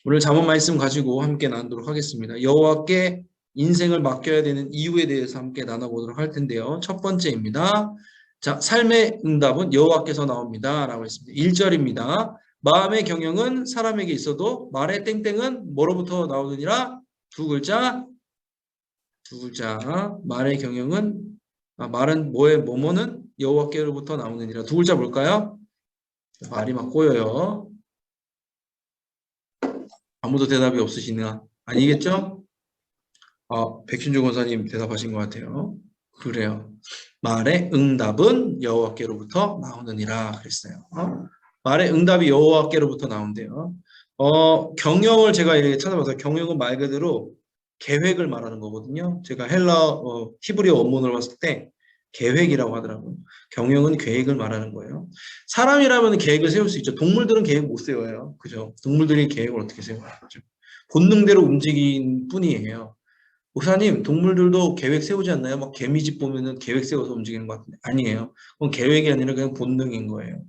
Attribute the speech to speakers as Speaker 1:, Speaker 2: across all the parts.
Speaker 1: 오늘 잠언 말씀 가지고 함께 나누도록 하겠습니다. 여호와께 인생을 맡겨야 되는 이유에 대해서 함께 나눠보도록 할 텐데요. 첫 번째입니다. 자, 삶의 응답은 여호와께서 나옵니다. 라고 했습니다. 1절입니다. 마음의 경영은 사람에게 있어도 말의 땡땡은 뭐로부터 나오느니라? 두 글자. 말의 경영은 말은 뭐는 여호와께로부터 나오느니라. 두 글자 뭘까요? 말이 막 꼬여요. 아무도 대답이 없으시나? 아니겠죠? 백신주 권사님 대답하신 것 같아요. 그래요. 말의 응답은 여호와께로부터 나오느니라 그랬어요. 말의 응답이 여호와께로부터 나온대요. 경영을 제가 이렇게 찾아봐서 경영은 말 그대로 계획을 말하는 거거든요. 제가 히브리어 원문을 봤을 때 계획이라고 하더라고요. 경영은 계획을 말하는 거예요. 사람이라면 계획을 세울 수 있죠. 동물들은 계획 못 세워요. 그죠? 동물들이 계획을 어떻게 세워요? 그죠? 본능대로 움직인 뿐이에요. 목사님, 동물들도 계획 세우지 않나요? 막 개미집 보면은 계획 세워서 움직이는 것 같은데 아니에요. 그건 계획이 아니라 그냥 본능인 거예요.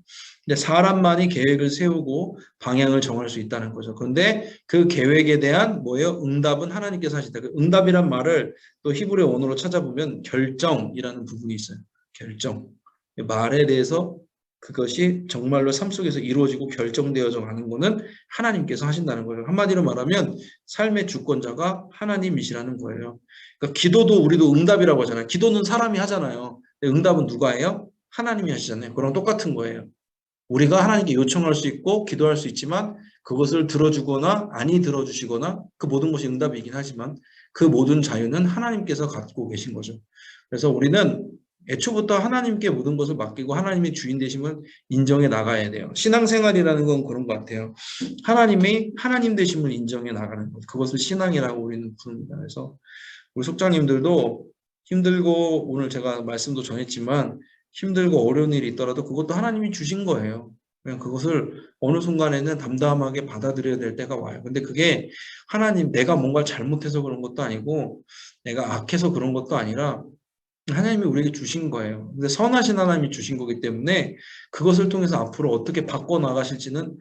Speaker 1: 근데 사람만이 계획을 세우고 방향을 정할 수 있다는 거죠. 그런데 그 계획에 대한 뭐예요? 응답은 하나님께서 하시다. 그 응답이란 말을 또 히브리어 원어로 찾아보면 결정이라는 부분이 있어요. 결정. 말에 대해서 그것이 정말로 삶 속에서 이루어지고 결정되어져 가는 거는 하나님께서 하신다는 거예요. 한마디로 말하면 삶의 주권자가 하나님이시라는 거예요. 그러니까 기도도 우리도 응답이라고 하잖아요. 기도는 사람이 하잖아요. 근데 응답은 누가 해요? 하나님이 하시잖아요. 그랑 똑같은 거예요. 우리가 하나님께 요청할 수 있고 기도할 수 있지만 그것을 들어주거나 아니 들어주시거나 그 모든 것이 응답이긴 하지만 그 모든 자유는 하나님께서 갖고 계신 거죠. 그래서 우리는 애초부터 하나님께 모든 것을 맡기고 하나님이 주인 되심을 인정해 나가야 돼요. 신앙생활이라는 건 그런 것 같아요. 하나님이 하나님 되심을 인정해 나가는 것. 그것을 신앙이라고 우리는 부릅니다. 그래서 우리 속장님들도 힘들고 오늘 제가 말씀도 전했지만 힘들고 어려운 일이 있더라도 그것도 하나님이 주신 거예요. 그냥 그것을 어느 순간에는 담담하게 받아들여야 될 때가 와요. 근데 그게 하나님 내가 뭔가 잘못해서 그런 것도 아니고 내가 악해서 그런 것도 아니라 하나님이 우리에게 주신 거예요. 근데 선하신 하나님이 주신 거기 때문에 그것을 통해서 앞으로 어떻게 바꿔나가실지는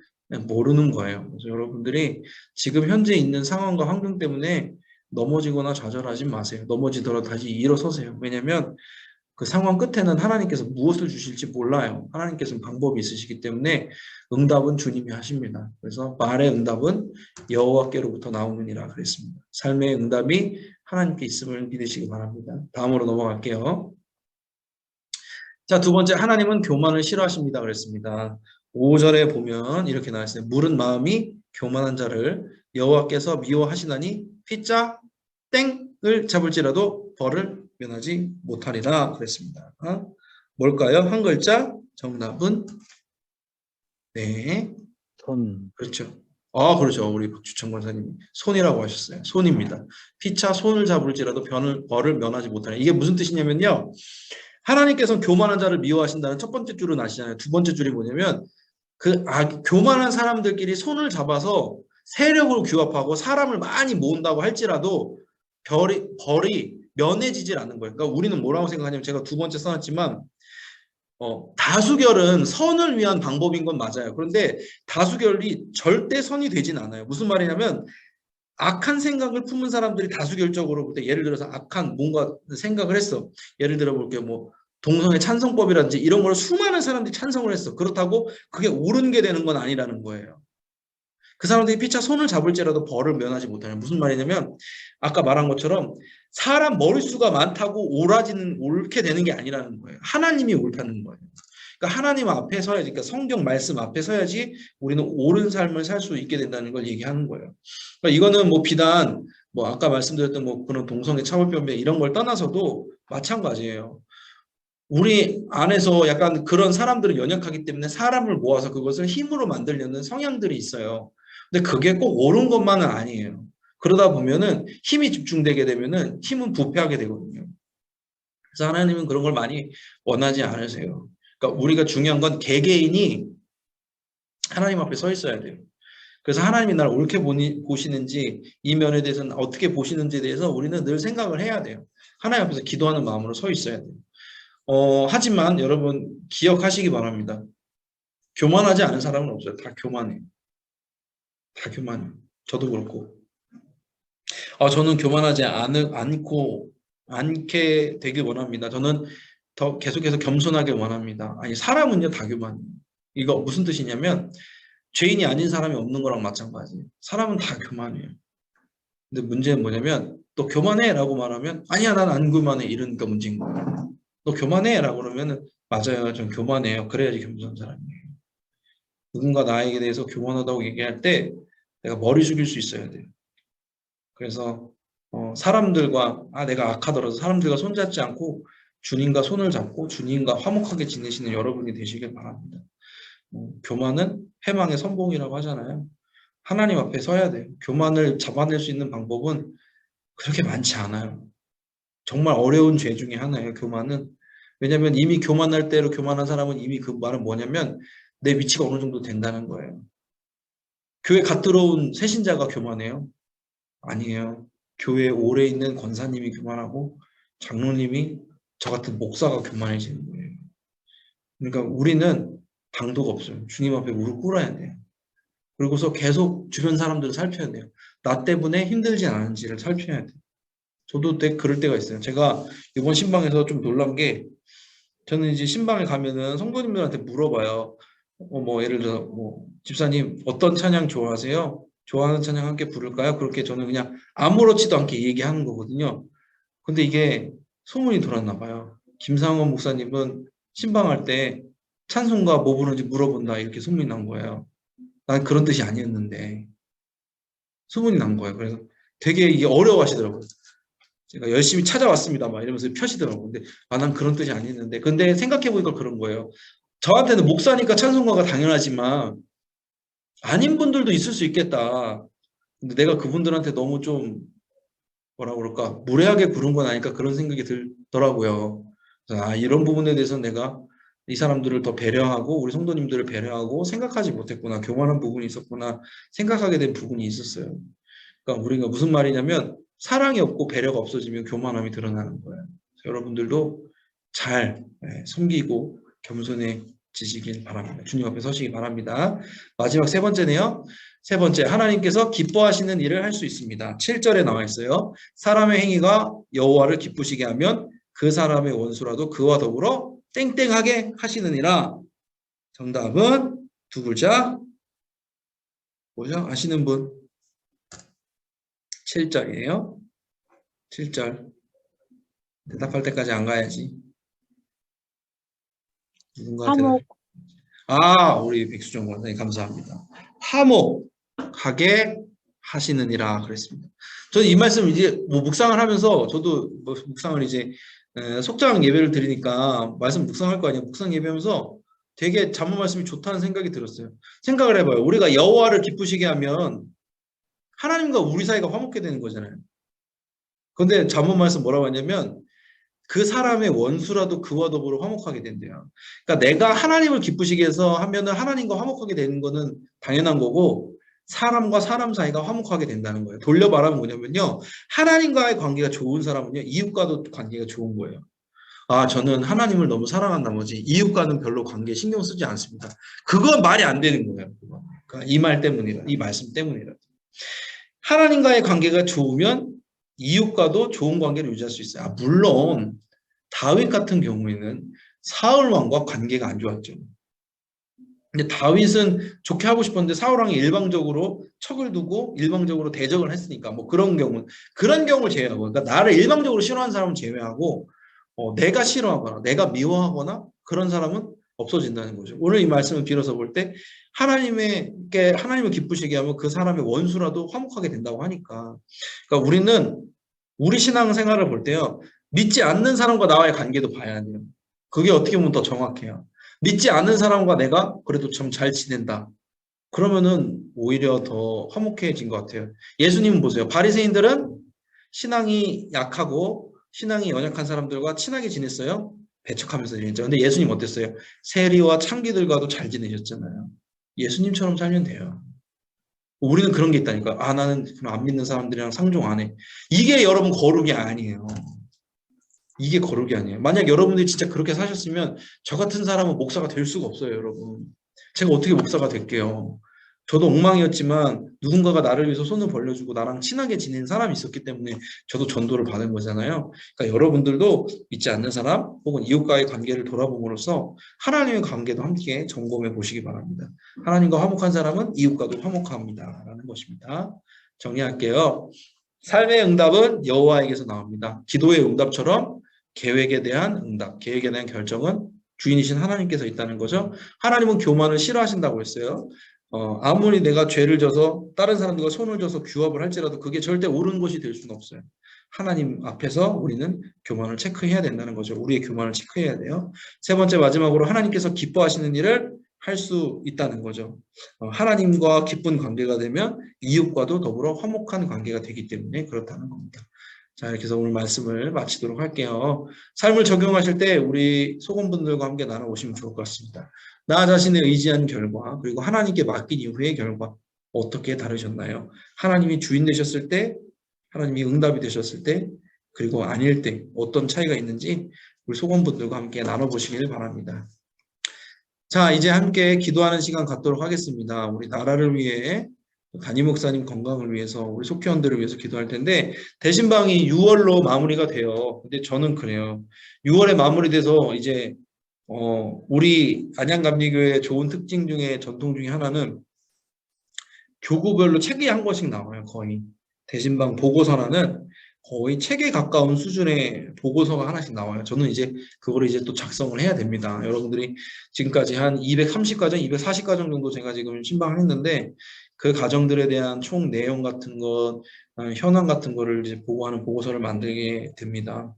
Speaker 1: 모르는 거예요. 그래서 여러분들이 지금 현재 있는 상황과 환경 때문에 넘어지거나 좌절하지 마세요. 넘어지더라도 다시 일어서세요. 왜냐하면 그 상황 끝에는 하나님께서 무엇을 주실지 몰라요. 하나님께서는 방법이 있으시기 때문에 응답은 주님이 하십니다. 그래서 말의 응답은 여호와께로부터 나오느니라 그랬습니다. 삶의 응답이 하나님께 있음을 믿으시기 바랍니다. 다음으로 넘어갈게요. 자, 두 번째, 하나님은 교만을 싫어하십니다 그랬습니다. 5절에 보면 이렇게 나와있어요. 물은 마음이 교만한 자를 여호와께서 미워하시나니 피자 땡을 잡을지라도 벌을 면하지 못하리라 그랬습니다. 뭘까요? 한 글자 정답은 네.
Speaker 2: 손.
Speaker 1: 그렇죠. 그렇죠. 우리 박주천 권사님이 손이라고 하셨어요. 손입니다. 피차 손을 잡을지라도 벌을 면하지 못하네. 이게 무슨 뜻이냐면요. 하나님께서는 교만한 자를 미워하신다는 첫 번째 줄은 아시잖아요. 두 번째 줄이 뭐냐면 교만한 사람들끼리 손을 잡아서 세력을 규합하고 사람을 많이 모은다고 할지라도 벌이 면해지질 않는 거예요. 그러니까 우리는 뭐라고 생각하냐면 제가 두 번째 써놨지만 다수결은 선을 위한 방법인 건 맞아요. 그런데 다수결이 절대 선이 되진 않아요. 무슨 말이냐면 악한 생각을 품은 사람들이 다수결적으로 볼 때 예를 들어서 악한 뭔가 생각을 했어. 예를 들어 볼게요. 뭐 동성애 찬성법이라든지 이런 걸 수많은 사람들이 찬성을 했어. 그렇다고 그게 옳은 게 되는 건 아니라는 거예요. 그 사람들이 피차 손을 잡을지라도 벌을 면하지 못하는. 무슨 말이냐면 아까 말한 것처럼 사람 머릿수가 많다고 옳게 되는 게 아니라는 거예요. 하나님이 옳다는 거예요. 그러니까 하나님 앞에 서야지, 그러니까 성경 말씀 앞에 서야지 우리는 옳은 삶을 살 수 있게 된다는 걸 얘기하는 거예요. 그러니까 이거는 뭐 비단 뭐 아까 말씀드렸던 뭐 그런 동성애 차별변명 이런 걸 떠나서도 마찬가지예요. 우리 안에서 약간 그런 사람들은 연약하기 때문에 사람을 모아서 그것을 힘으로 만들려는 성향들이 있어요. 근데 그게 꼭 옳은 것만은 아니에요. 그러다 보면은 힘이 집중되게 되면은 힘은 부패하게 되거든요. 그래서 하나님은 그런 걸 많이 원하지 않으세요. 그러니까 우리가 중요한 건 개개인이 하나님 앞에 서 있어야 돼요. 그래서 하나님이 나를 옳게 보시는지 이 면에 대해서는 어떻게 보시는지에 대해서 우리는 늘 생각을 해야 돼요. 하나님 앞에서 기도하는 마음으로 서 있어야 돼요. 하지만 여러분 기억하시기 바랍니다. 교만하지 않은 사람은 없어요. 다 교만해요. 다 교만해요. 저도 그렇고. 저는 교만하지 않게 되길 원합니다. 저는 더 계속해서 겸손하게 원합니다. 아니, 사람은요, 다 교만해요. 이거 무슨 뜻이냐면, 죄인이 아닌 사람이 없는 거랑 마찬가지예요. 사람은 다 교만해요. 근데 문제는 뭐냐면, 너 교만해 라고 말하면, 아니야, 난 안 교만해. 이러니까 문제인 거예요. 너 교만해 라고 그러면은, 맞아요. 전 교만해요. 그래야지 겸손한 사람이에요. 누군가 나에게 대해서 교만하다고 얘기할 때, 내가 머리 숙일 수 있어야 돼요. 그래서 사람들과 내가 악하더라도 사람들과 손잡지 않고 주님과 손을 잡고 주님과 화목하게 지내시는 여러분이 되시길 바랍니다. 교만은 패망의 선봉이라고 하잖아요. 하나님 앞에 서야 돼요. 교만을 잡아낼 수 있는 방법은 그렇게 많지 않아요. 정말 어려운 죄 중에 하나예요. 교만은. 왜냐하면 이미 교만할 대로 교만한 사람은 이미 그 말은 뭐냐면 내 위치가 어느 정도 된다는 거예요. 교회 갓 들어온 새신자가 교만해요? 아니에요. 교회에 오래 있는 권사님이 교만하고 장로님이 저 같은 목사가 교만해지는 거예요. 그러니까 우리는 방도가 없어요. 주님 앞에 무릎 꿇어야 돼요. 그리고서 계속 주변 사람들을 살펴야 돼요. 나 때문에 힘들지 않은지를 살펴야 돼요. 저도 그럴 때가 있어요. 제가 이번 신방에서 좀 놀란 게 저는 이제 신방에 가면은 성도님들한테 물어봐요. 뭐 예를 들어 뭐 집사님 어떤 찬양 좋아하세요? 좋아하는 찬양 함께 부를까요? 그렇게 저는 그냥 아무렇지도 않게 얘기하는 거거든요. 근데 이게 소문이 돌았나 봐요. 김상원 목사님은 신방할 때 찬송가 뭐 부르는지 물어본다 이렇게 소문이 난 거예요. 난 그런 뜻이 아니었는데 소문이 난 거예요. 그래서 되게 이게 어려워하시더라고요. 제가 열심히 찾아왔습니다. 막 이러면서 펴시더라고요. 근데 난 그런 뜻이 아니었는데 근데 생각해보니까 그런 거예요. 저한테는 목사니까 찬송가가 당연하지만 아닌 분들도 있을 수 있겠다. 근데 내가 그분들한테 너무 좀 뭐라 그럴까 무례하게 부른 건 아닐까 그런 생각이 들더라고요. 그래서 이런 부분에 대해서 내가 이 사람들을 더 배려하고 우리 성도님들을 배려하고 생각하지 못했구나. 교만한 부분이 있었구나. 생각하게 된 부분이 있었어요. 그러니까 우리가 무슨 말이냐면 사랑이 없고 배려가 없어지면 교만함이 드러나는 거예요. 여러분들도 잘 섬기고 겸손해지시길 바랍니다. 주님 앞에 서시기 바랍니다. 마지막 세 번째네요. 세 번째, 하나님께서 기뻐하시는 일을 할 수 있습니다. 7절에 나와 있어요. 사람의 행위가 여호와를 기쁘시게 하면 그 사람의 원수라도 그와 더불어 땡땡하게 하시느니라. 정답은 두 글자. 뭐죠? 아시는 분? 7절이에요. 7절. 대답할 때까지 안 가야지. 누군가 대답. 우리 백수정 권사님 감사합니다. 화목하게 하시느니라 그랬습니다. 저는 이 말씀 이제 뭐 묵상을 하면서 저도 뭐 묵상을 이제 속장 예배를 드리니까 말씀 묵상할 거 아니에요. 묵상 예배하면서 되게 잠언 말씀이 좋다는 생각이 들었어요. 생각을 해봐요. 우리가 여호와를 기쁘시게 하면 하나님과 우리 사이가 화목게 되는 거잖아요. 그런데 잠언 말씀 뭐라고 하냐면 그 사람의 원수라도 그와 더불어 화목하게 된대요. 그러니까 내가 하나님을 기쁘시게 해서 하면은 하나님과 화목하게 되는 거는 당연한 거고 사람과 사람 사이가 화목하게 된다는 거예요. 돌려 말하면 뭐냐면요. 하나님과의 관계가 좋은 사람은요. 이웃과도 관계가 좋은 거예요. 저는 하나님을 너무 사랑한 나머지 이웃과는 별로 관계 신경 쓰지 않습니다. 그건 말이 안 되는 거예요. 그러니까 이 말 때문이라, 이 말씀 때문이라. 하나님과의 관계가 좋으면 이웃과도 좋은 관계를 유지할 수 있어요. 물론 다윗 같은 경우에는 사울 왕과 관계가 안 좋았죠. 근데 다윗은 좋게 하고 싶었는데 사울 왕이 일방적으로 척을 두고 일방적으로 대적을 했으니까 뭐 그런 경우를 제외하고 그러니까 나를 일방적으로 싫어하는 사람은 제외하고 내가 싫어하거나 내가 미워하거나 그런 사람은 없어진다는 거죠. 오늘 이 말씀을 빌어서 볼 때 하나님을 기쁘시게 하면 그 사람의 원수라도 화목하게 된다고 하니까 그러니까 우리는 우리 신앙생활을 볼 때요. 믿지 않는 사람과 나와의 관계도 봐야 돼요. 그게 어떻게 보면 더 정확해요. 믿지 않는 사람과 내가 그래도 좀 잘 지낸다. 그러면은 오히려 더 화목해진 것 같아요. 예수님은 보세요. 바리새인들은 신앙이 약하고 신앙이 연약한 사람들과 친하게 지냈어요. 배척하면서 지냈죠. 근데 예수님 어땠어요? 세리와 창기들과도 잘 지내셨잖아요. 예수님처럼 살면 돼요. 우리는 그런 게 있다니까. 나는 안 믿는 사람들이랑 상종 안 해. 이게 여러분 거룩이 아니에요. 이게 거룩이 아니에요. 만약 여러분들이 진짜 그렇게 사셨으면 저 같은 사람은 목사가 될 수가 없어요, 여러분. 제가 어떻게 목사가 될게요. 저도 엉망이었지만 누군가가 나를 위해서 손을 벌려주고 나랑 친하게 지낸 사람이 있었기 때문에 저도 전도를 받은 거잖아요. 그러니까 여러분들도 믿지 않는 사람 혹은 이웃과의 관계를 돌아봄으로써 하나님의 관계도 함께 점검해 보시기 바랍니다. 하나님과 화목한 사람은 이웃과도 화목합니다. 라는 것입니다. 정리할게요. 삶의 응답은 여호와에게서 나옵니다. 기도의 응답처럼 계획에 대한 응답, 계획에 대한 결정은 주인이신 하나님께서 있다는 거죠. 하나님은 교만을 싫어하신다고 했어요. 아무리 내가 죄를 져서 다른 사람들과 손을 져서 규합을 할지라도 그게 절대 옳은 것이 될 수는 없어요. 하나님 앞에서 우리는 교만을 체크해야 된다는 거죠. 우리의 교만을 체크해야 돼요. 세 번째 마지막으로 하나님께서 기뻐하시는 일을 할 수 있다는 거죠. 하나님과 기쁜 관계가 되면 이웃과도 더불어 화목한 관계가 되기 때문에 그렇다는 겁니다. 자, 이렇게 해서 오늘 말씀을 마치도록 할게요. 삶을 적용하실 때 우리 소금분들과 함께 나눠보시면 좋을 것 같습니다. 나 자신을 의지한 결과 그리고 하나님께 맡긴 이후의 결과 어떻게 다르셨나요? 하나님이 주인 되셨을 때, 하나님이 응답이 되셨을 때, 그리고 아닐 때 어떤 차이가 있는지 우리 소금분들과 함께 나눠보시길 바랍니다. 자, 이제 함께 기도하는 시간 갖도록 하겠습니다. 우리 나라를 위해 담임 목사님 건강을 위해서 우리 속회원들을 위해서 기도할 텐데 대신방이 6월로 마무리가 돼요. 근데 저는 그래요. 6월에 마무리돼서 이제 우리 안양감리교회의 좋은 특징 중에 전통 중에 하나는 교구별로 책이 한 권씩 나와요. 거의 대신방 보고서라는 거의 책에 가까운 수준의 보고서가 하나씩 나와요. 저는 이제 그거를 이제 또 작성을 해야 됩니다. 여러분들이 지금까지 한 230과정, 240과정 정도 제가 지금 신방을 했는데 그 과정들에 대한 총 내용 같은 것, 현황 같은 거를 이제 보고하는 보고서를 만들게 됩니다.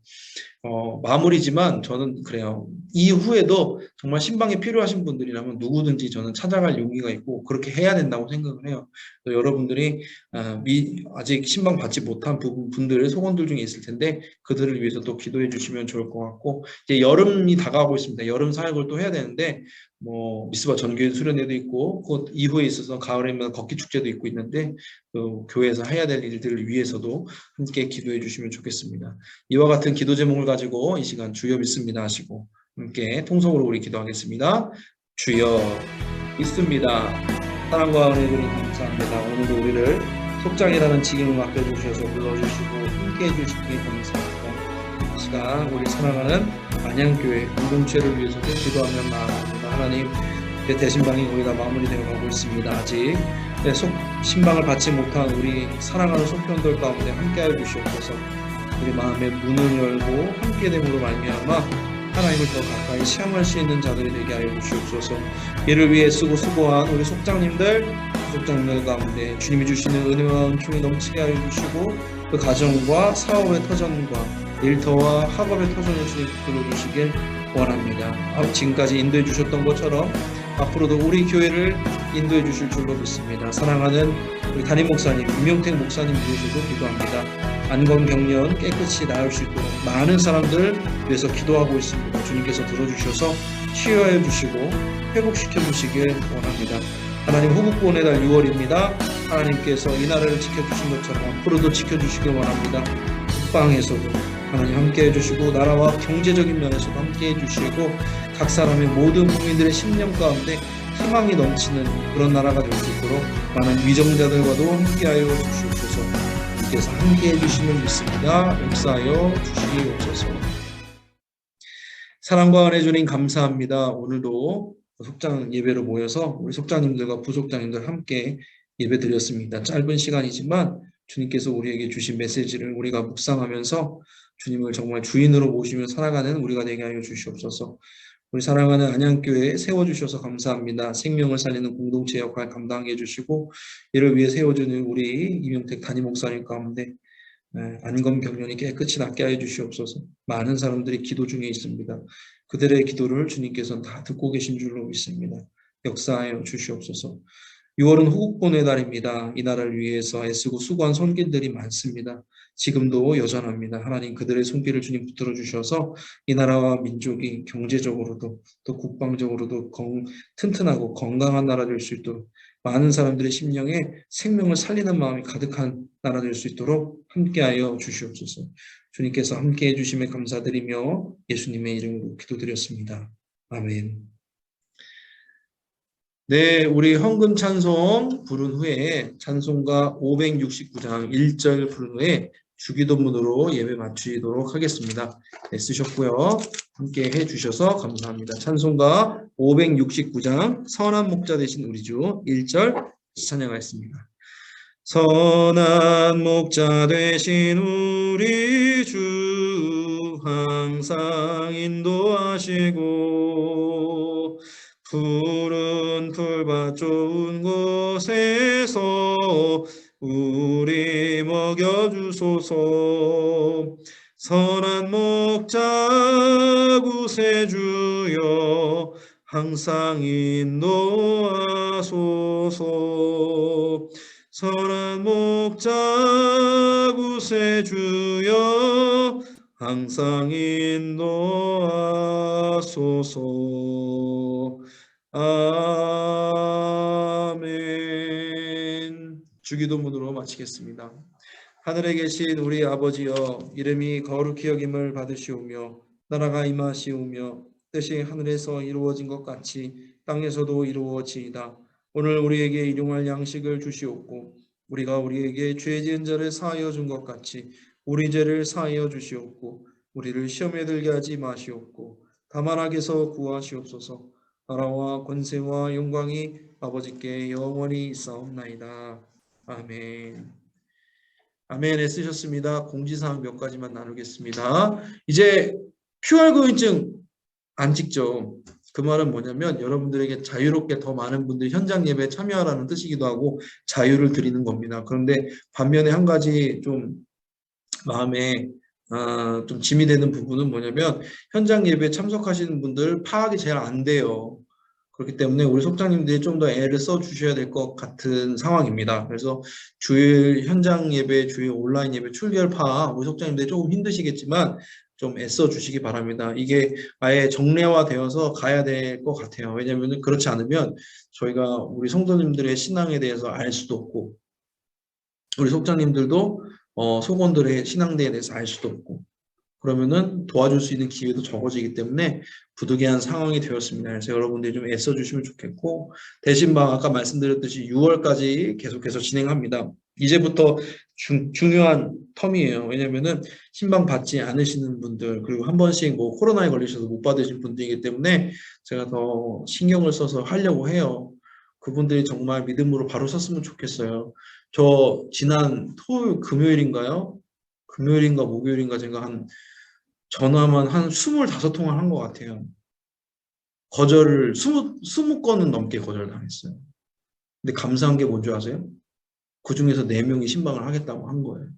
Speaker 1: 마무리지만 저는 그래요. 이후에도 정말 신방이 필요하신 분들이라면 누구든지 저는 찾아갈 용기가 있고 그렇게 해야 된다고 생각을 해요. 여러분들이 아직 신방 받지 못한 분들, 소원들 중에 있을 텐데 그들을 위해서 또 기도해 주시면 좋을 것 같고 이제 여름이 다가오고 있습니다. 여름 사역을 또 해야 되는데 미스바 전교인 수련회도 있고 그 이후에 있어서 가을에면 걷기 축제도 있고 있는데 교회에서 해야 될 일들을 위해서도 함께 기도해 주시면 좋겠습니다. 이와 같은 기도 제목을 가지고 이 시간 주여 믿습니다 하시고 함께 통성으로 우리 기도하겠습니다. 주여 믿습니다. 사랑과 은혜를 감사합니다. 오늘도 우리를 속장이라는 직임을 맡겨주셔서 불러주시고 함께 해주시기 감사합니다. 이 시간 우리 사랑하는 안양교회 공동체를 위해서도 기도하며 나아갑니다. 하나님 대신방이 거의 다 마무리되어 가고 있습니다. 아직 신방을 받지 못한 우리 사랑하는 속편들 가운데 함께하여 주시옵소서. 우리 마음의 문을 열고 함께됨으로 말미암아 하나님을 더 가까이 체험할 수 있는 자들이 되게 하여 주시옵소서. 이를 위해 쓰고 수고한 우리 속장님들 가운데 주님이 주시는 은혜와 은총이 넘치게 하여 주시고 그 가정과 사업의 터전과 일터와 학업의 터전을 주님 붙들어 주시길 원합니다. 지금까지 인도해 주셨던 것처럼 앞으로도 우리 교회를 인도해 주실 줄로 믿습니다. 사랑하는 우리 담임 목사님, 임용택 목사님 위해서도 기도합니다. 안건 경련 깨끗이 나을 수 있도록 많은 사람들 위해서 기도하고 있습니다. 주님께서 들어주셔서 치유하여 주시고 회복시켜 주시길 원합니다. 하나님 후국보훈의 달 6월입니다. 하나님께서 이 나라를 지켜주신 것처럼 앞으로도 지켜주시길 원합니다. 국방에서도 하나님 함께해 주시고 나라와 경제적인 면에서도 함께해 주시고 각 사람의 모든 국민들의 심령 가운데 희망이 넘치는 그런 나라가 될 수 있도록 많은 위정자들과도 함께하여 주시옵소서. 주께서 함께해 주시면 믿습니다. 역사하여 주시옵소서. 사랑과 은혜 주님 감사합니다. 오늘도 속장 예배로 모여서 우리 속장님들과 부속장님들 함께 예배 드렸습니다. 짧은 시간이지만 주님께서 우리에게 주신 메시지를 우리가 묵상하면서 주님을 정말 주인으로 모시며 살아가는 우리가 되게 하여 주시옵소서. 우리 사랑하는 안양교회에 세워주셔서 감사합니다. 생명을 살리는 공동체 역할 감당해 주시고 이를 위해 세워주는 우리 임용택 담임 목사님 가운데 안검 경련이 깨끗이 낫게 하여 주시옵소서. 많은 사람들이 기도 중에 있습니다. 그들의 기도를 주님께서는 다 듣고 계신 줄로 믿습니다. 역사하여 주시옵소서. 6월은 후국보훈의 달입니다. 이 나라를 위해서 애쓰고 수고한 손길들이 많습니다. 지금도 여전합니다. 하나님 그들의 손길을 주님 붙들어 주셔서 이 나라와 민족이 경제적으로도 또 국방적으로도 튼튼하고 건강한 나라 될 수 있도록 많은 사람들의 심령에 생명을 살리는 마음이 가득한 나라 될 수 있도록 함께하여 주시옵소서. 주님께서 함께해 주심에 감사드리며 예수님의 이름으로 기도드렸습니다. 아멘. 네, 우리 헌금 찬송 부른 후에 찬송가 569장 1절 부른 후에 주기도문으로 예배 마치도록 하겠습니다. 애쓰셨고요. 함께 해주셔서 감사합니다. 찬송가 569장 선한 목자 되신 우리 주 1절 찬양하겠습니다. 선한 목자 되신 우리 주 항상 인도하시고 푸른 풀밭 좋은 곳에서 우리 먹여주소서. 선한 목자 구세주여 항상 인도하소서. 선한 목자 구세주여 항상 인도하소서. 아멘. 주기도문으로 마치겠습니다. 하늘에 계신 우리 아버지여, 이름이 거룩히 여김을 받으시오며 나라가 임하시오며 뜻이 하늘에서 이루어진 것 같이 땅에서도 이루어지이다. 오늘 우리에게 일용할 양식을 주시옵고 우리가 우리에게 죄 지은 자를 사하여 준 것 같이 우리 죄를 사하여 주시옵고 우리를 시험에 들게 하지 마시옵고 다만 악에서 구하시옵소서. 나라와 권세와 영광이 아버지께 영원히 있사옵나이다. 아멘. 아멘. 애쓰셨습니다. 공지사항 몇 가지만 나누겠습니다. 이제 QR코인증 안 찍죠. 그 말은 뭐냐면 여러분들에게 자유롭게 더 많은 분들이 현장 예배에 참여하라는 뜻이기도 하고 자유를 드리는 겁니다. 그런데 반면에 한 가지 좀 마음에 좀 짐이 되는 부분은 뭐냐면 현장 예배에 참석하시는 분들 파악이 잘 안 돼요. 그렇기 때문에 우리 속장님들이 좀 더 애를 써 주셔야 될 것 같은 상황입니다. 그래서 주일 현장 예배, 주일 온라인 예배 출결 파악 우리 속장님들이 조금 힘드시겠지만 좀 애써 주시기 바랍니다. 이게 아예 정례화되어서 가야 될 것 같아요. 왜냐하면 그렇지 않으면 저희가 우리 성도님들의 신앙에 대해서 알 수도 없고 우리 속장님들도 속원들의 신앙대에 대해서 알 수도 없고 그러면은 도와줄 수 있는 기회도 적어지기 때문에 부득이한 상황이 되었습니다. 그래서 여러분들이 좀 애써 주시면 좋겠고 대신 아까 말씀드렸듯이 6월까지 계속해서 진행합니다. 이제부터 중요한 텀이에요. 왜냐면은 신방 받지 않으시는 분들 그리고 한 번씩 뭐 코로나에 걸리셔서 못 받으신 분들이기 때문에 제가 더 신경을 써서 하려고 해요. 그분들이 정말 믿음으로 바로 섰으면 좋겠어요. 저 지난 금요일인가요? 금요일인가 목요일인가 제가 전화만 한 25통을 한 것 같아요. 거절을 20건은 넘게 거절당했어요. 근데 감사한 게 뭔지 아세요? 그 중에서 4명이 신방을 하겠다고 한 거예요.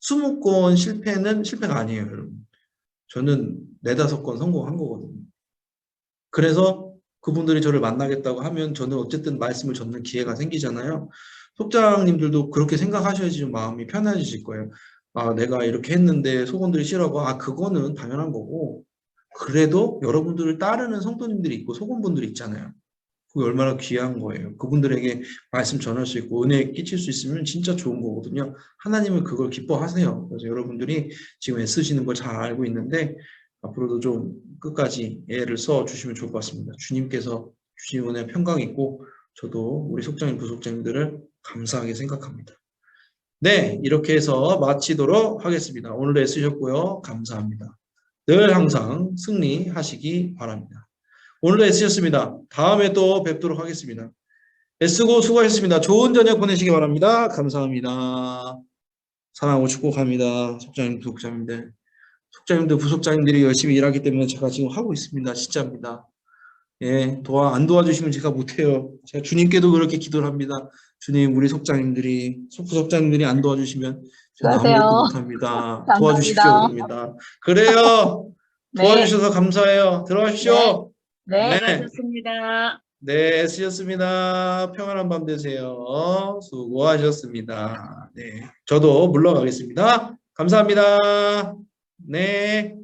Speaker 1: 20건 실패는 실패가 아니에요, 여러분. 저는 4-5건 성공한 거거든요. 그래서 그분들이 저를 만나겠다고 하면 저는 어쨌든 말씀을 전는 기회가 생기잖아요. 속장님들도 그렇게 생각하셔야지 좀 마음이 편해지실 거예요. 아, 내가 이렇게 했는데 속원들이 싫어하고, 그거는 당연한 거고, 그래도 여러분들을 따르는 성도님들이 있고 속원분들이 있잖아요. 그게 얼마나 귀한 거예요. 그분들에게 말씀 전할 수 있고 은혜 끼칠 수 있으면 진짜 좋은 거거든요. 하나님은 그걸 기뻐하세요. 그래서 여러분들이 지금 애쓰시는 걸 잘 알고 있는데 앞으로도 좀 끝까지 애를 써 주시면 좋을 것 같습니다. 주님께서 주신 은혜 평강 있고 저도 우리 속장님 부속장님들을 감사하게 생각합니다. 네, 이렇게 해서 마치도록 하겠습니다. 오늘도 애쓰셨고요. 감사합니다. 늘 항상 승리하시기 바랍니다. 오늘도 애쓰셨습니다. 다음에 또 뵙도록 하겠습니다. 애쓰고 수고하셨습니다. 좋은 저녁 보내시기 바랍니다. 감사합니다. 사랑하고 축복합니다. 속장님, 부속장님들. 속장님들, 부속장님들이 열심히 일하기 때문에 제가 지금 하고 있습니다. 진짜입니다. 예, 안 도와주시면 제가 못해요. 제가 주님께도 그렇게 기도를 합니다. 주님, 우리 속장님들이, 부속장님들이 안 도와주시면 저는 아무것도 못합니다. 도와주십시오. 그럽니다. 그래요. 도와주셔서 감사해요. 들어가십시오.
Speaker 2: 네, 수고하셨습니다.
Speaker 1: 네, 애쓰셨습니다. 평안한 밤 되세요. 수고하셨습니다. 네, 저도 물러가겠습니다. 감사합니다. 네.